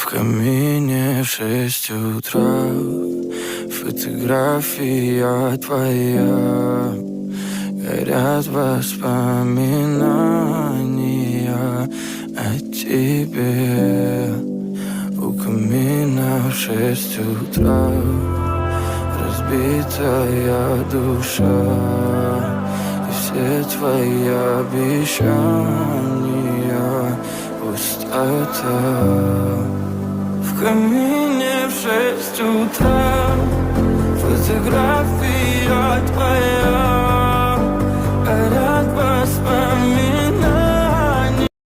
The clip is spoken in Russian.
камине в 6 утра фотография твоя. Горят воспоминания о тебе. У камина в 6 утра разбитая душа, и все твои обещания пустота. В камине в 6 утра фотография твоя.